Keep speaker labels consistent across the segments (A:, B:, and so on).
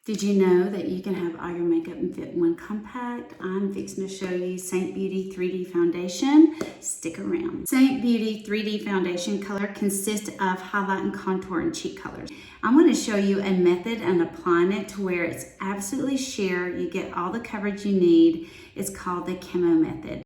A: Did you know that you can have all your makeup and fit in one compact? I'm fixing to show you Seint Beauty 3D Foundation. Stick around. Seint Beauty 3D Foundation color consists of highlight and contour and cheek colors. I'm going to show you a method and applying it to where it's absolutely sheer. You get all the coverage you need. It's called the Camo method.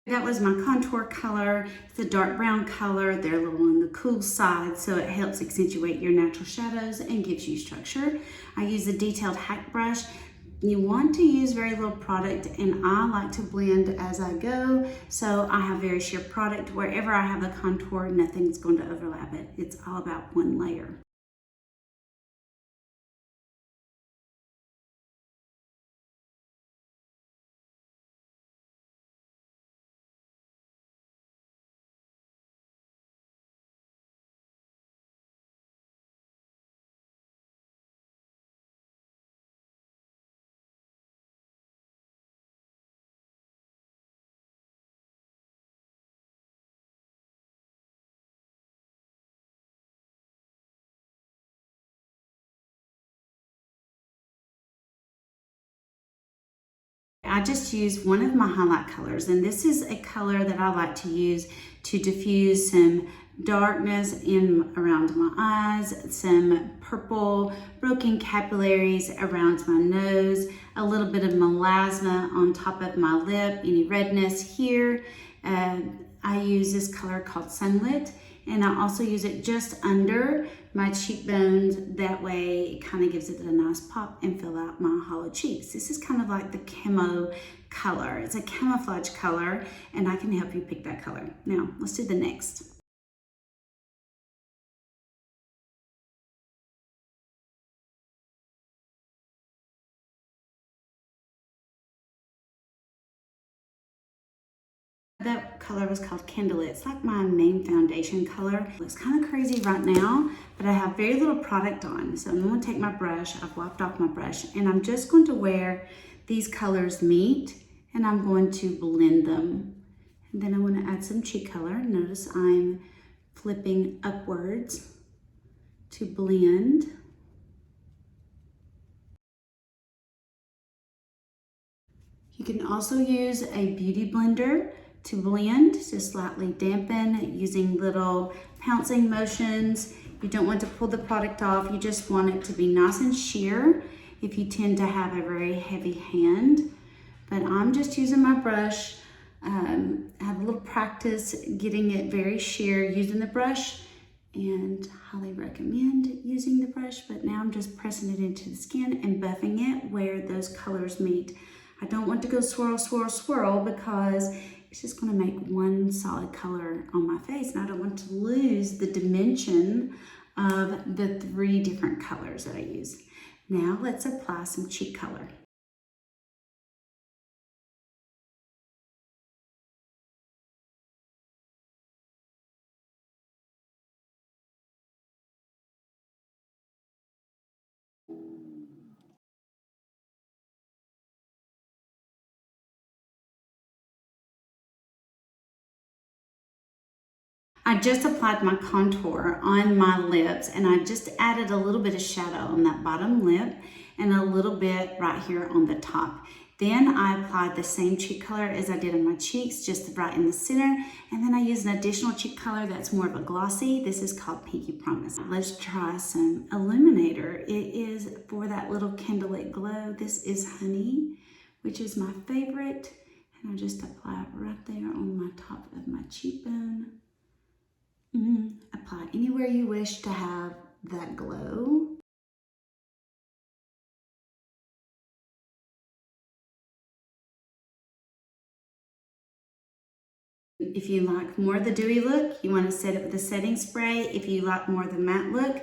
A: That was my contour color. It's a dark brown color. They're a little on the cool side, so it helps accentuate your natural shadows and gives you structure. I use a detailed hack brush. You want to use very little product, and I like to blend as I go, so I have very sheer product. Wherever I have a contour, nothing's going to overlap it. It's all about one layer. I just use one of my highlight colors, and this is a color that I like to use to diffuse some darkness in around my eyes, some purple broken capillaries around my nose, a little bit of melasma on top of my lip, any redness here. I use this color called Sunlit, and I also use it just under my cheekbones. That way it kind of gives it a nice pop and fill out my hollow cheeks. This is kind of like the camo color. It's a camouflage color, and I can help you pick that color. Now, let's do the next. That color was called Candlelit. It's like my main foundation color. It looks kind of crazy right now, but I have very little product on. So I'm going to take my brush. I've wiped off my brush, and I'm just going to where these colors meet, and I'm going to blend them. And then I want to add some cheek color. Notice I'm flipping upwards to blend. You can also use a beauty blender to blend, to slightly dampen using little pouncing motions. You don't want to pull the product off. You just want it to be nice and sheer if you tend to have a very heavy hand. But I'm just using my brush. I have a little practice getting it very sheer using the brush, and highly recommend using the brush. But now I'm just pressing it into the skin and buffing it where those colors meet. I don't want to go swirl, swirl, swirl, because it's just going to make one solid color on my face, and I don't want to lose the dimension of the 3 different colors that I use. Now let's apply some cheek color. I just applied my contour on my lips, and I just added a little bit of shadow on that bottom lip and a little bit right here on the top. Then I applied the same cheek color as I did on my cheeks, just right in the center. And then I used an additional cheek color that's more of a glossy. This is called Pinky Promise. Let's try some illuminator. It is for that little candlelit glow. This is Honey, which is my favorite. And I just apply it right there on my top of my cheekbone. Apply anywhere you wish to have that glow. If you like more of the dewy look, you want to set it with a setting spray. If you like more of the matte look,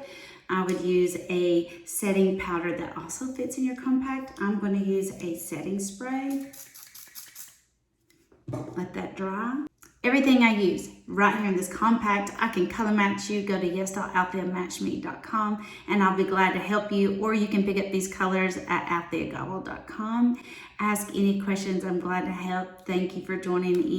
A: I would use a setting powder that also fits in your compact. I'm going to use a setting spray. Let that dry. everything I use right here in this compact. I can color match you. Go to yes.altheamatchme.com and I'll be glad to help you, or you can pick up these colors at altheagobble.com. Ask any questions. I'm glad to help. Thank you for joining in.